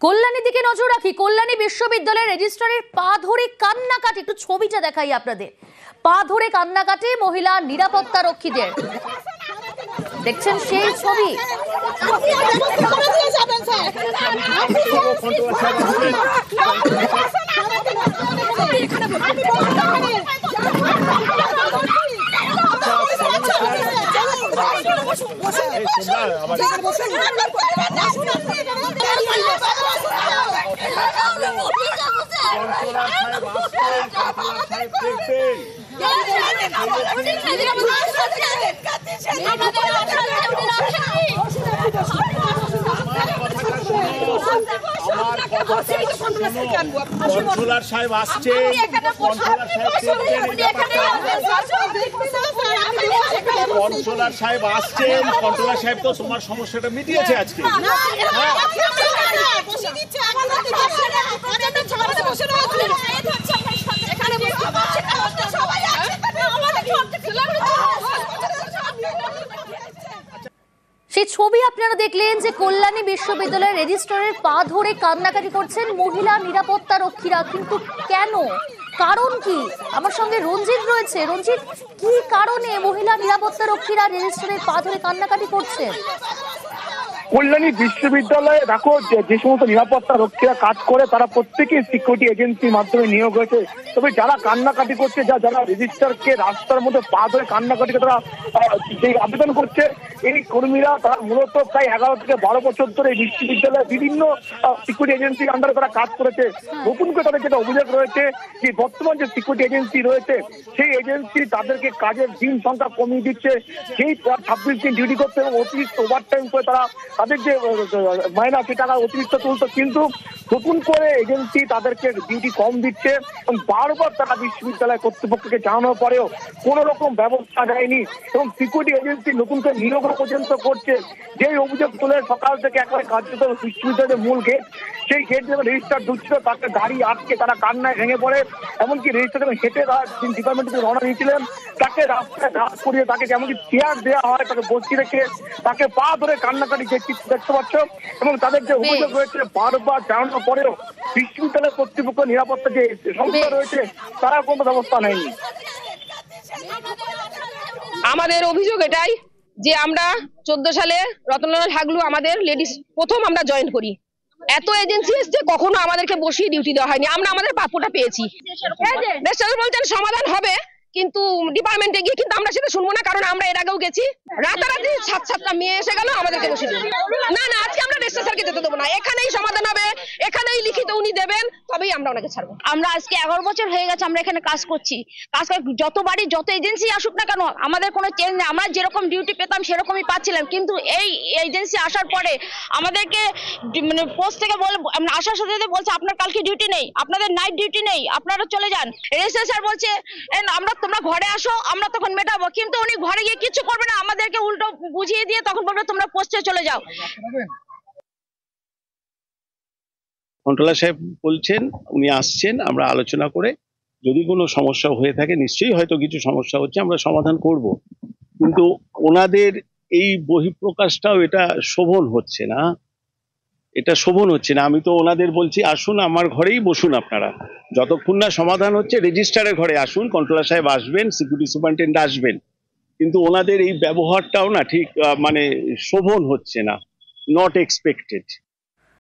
কল্যাণীর দিকে নজর রাখি। কল্যাণী বিশ্ববিদ্যালয়ের রেজিস্ট্রারের পা ধরে কান্নাকাটি, একটু ছবিটা দেখাই আপনাদের। পা ধরে কান্নাকাটি মহিলা নিরাপত্তা রক্ষীদের, দেখছেন সেই ছবি। কন্ট্রোলার সাহেব আসছে, কন্ট্রোলার সাহেব আসছেন। কন্ট্রোলার সাহেব তো তোমার সমস্যাটা মিটিয়েছে আজকে। সেই ছবি আপনারা দেখলেন যে কল্যাণী বিশ্ববিদ্যালয়ের রেজিস্ট্রারের পা ধরে কান্নাকাটি করছেন মহিলা নিরাপত্তা রক্ষীরা। কিন্তু কেন, কারণ কি? আমার সঙ্গে রঞ্জিত রয়েছে। রঞ্জিত, কি কারণে মহিলা নিরাপত্তা রক্ষীরা রেজিস্ট্রারের পা ধরে কান্নাকাটি করছেন? কল্যাণী বিশ্ববিদ্যালয়ে দেখো, যে সমস্ত নিরাপত্তা রক্ষীরা কাজ করে তারা প্রত্যেকেই সিকিউরিটি এজেন্সির মাধ্যমে নিয়োগ হয়েছে। তবে যারা কান্নাকাটি করছে, যারা রেজিস্ট্রারকে রাস্তার মধ্যে পা ধরে কান্নাকাটিকে তারা যে আবেদন করছে, এই কর্মীরা তারা মূলত প্রায় 11 থেকে 12 বছর ধরে বিশ্ববিদ্যালয়ে বিভিন্ন সিকিউরিটি এজেন্সির আন্ডারে তারা কাজ করেছে। নতুন করে তাদের যেটা অভিযোগ রয়েছে যে বর্তমান যে সিকিউরিটি এজেন্সি রয়েছে সেই এজেন্সি তাদেরকে কাজের দিন সংখ্যা কমিয়ে দিচ্ছে, সেই 26 দিন ডিউটি করতে এবং অতিরিক্ত ওভারটাইম করে তারা তাদের যে মাইনা সে টাকা অতিরিক্ত তুলতো। কিন্তু নতুন করে এজেন্সি তাদেরকে ডিউটি কম দিচ্ছে এবং বারবার তারা বিশ্ববিদ্যালয় কর্তৃপক্ষকে জানানোর পরেও কোনো রকম ব্যবস্থা নেয়নি এবং সিকিউরিটি এজেন্সি নতুন করে নিয়োগ পর্যন্ত করছে। যেই অভিযোগ তুলে সকাল থেকে একবারে কার্যত বিশ্ববিদ্যালয়ের মূল গেট, সেই গেট যখন রেজিস্ট্রার ঢুকছিল তাকে গাড়ি আটকে তারা কান্নায় ভেঙে পড়ে। এমনকি রেজিস্ট্রার যখন হেঁটে ডিপার্টমেন্ট থেকে রওনা দিয়েছিলেন তাকে রাস্তায় দাঁড় করিয়ে তাকে যেমনকি চেয়ার দেওয়া হয় তাকে বসিয়ে রেখে তাকে পা ধরে কান্নাকাটি দেখতে পাচ্ছ। এবং তাদের যে অভিযোগ রয়েছে বারবার জানানোর পরেও বিশ্ববিদ্যালয় কর্তৃপক্ষ নিরাপত্তা যে সংস্থা রয়েছে তারা কোনো ব্যবস্থা নেয়নি। আমাদের অভিযোগ এটাই যে আমরা 14 সালে রতনলাল হাগলু আমাদের লেডিস প্রথম আমরা জয়েন করি, এত এজেন্সি এসছে কখনো আমাদেরকে বসিয়ে ডিউটি দেওয়া হয়নি। আমরা আমাদের প্রাপ্যটা পেয়েছি। বলছেন সমাধান হবে, কিন্তু ডিপার্টমেন্টে গিয়ে কিন্তু আমরা সেটা শুনবো না, কারণ আমরা এর আগেও গেছি। রাতারাতি 7-7টা মেয়ে এসে গেল, আমাদেরকে বসিয়ে দিল। না না, আজকে আমরা রেজিস্ট্রার স্যারকে যেতে দেবো না, এখানেই সমাধান হবে, এখানেই লিখিত উনি দেবেন, তবেই আমরা ওনাকে ছাড়বো। আমরা আজকে 11 বছর হয়ে গেছে আমরা এখানে কাজ করছি। কাজ করে যতবারই যত এজেন্সি আসুক না কেন আমাদের কোনো চেঞ্জ নেই। আমরা যেরকম ডিউটি পেতাম সেরকমই পাচ্ছিলাম, কিন্তু এই এজেন্সি আসার পরে আমাদেরকে মানে পোস্ট থেকে আসার সাথে বলছে আপনার কালকে ডিউটি নেই, আপনাদের নাইট ডিউটি নেই, আপনারা চলে যান। রেজিস্ট্রার স্যার বলছে তোমরা ঘরে আসো, আমরা তখন মেটাবো, কিন্তু উনি ঘরে গিয়ে কিছু করবে না, আমাদেরকে উল্টো বুঝিয়ে দিয়ে তখন বলবে তোমরা পোস্টে চলে যাও। কন্ট্রোলার সাহেব বলছেন উনি আসছেন, আমরা আলোচনা করে যদি কোনো সমস্যা হয়ে থাকে, নিশ্চয়ই হয়তো কিছু সমস্যা হচ্ছে, আমরা সমাধান করব। কিন্তু ওনাদের এই বহিঃপ্রকাশটাও এটা শোভন হচ্ছে না, এটা শোভন হচ্ছে না। আমি তো ওনাদের বলছি আসুন আমার ঘরেই বসুন, আপনারা যতক্ষণ না সমাধান হচ্ছে রেজিস্ট্রারের ঘরে আসুন, কন্ট্রোলার সাহেব আসবেন, সিকিউরিটি সুপারিনটেন্ডেন্ট আসবেন। কিন্তু ওনাদের এই ব্যবহারটাও না ঠিক মানে শোভন হচ্ছে না, নট এক্সপেক্টেড।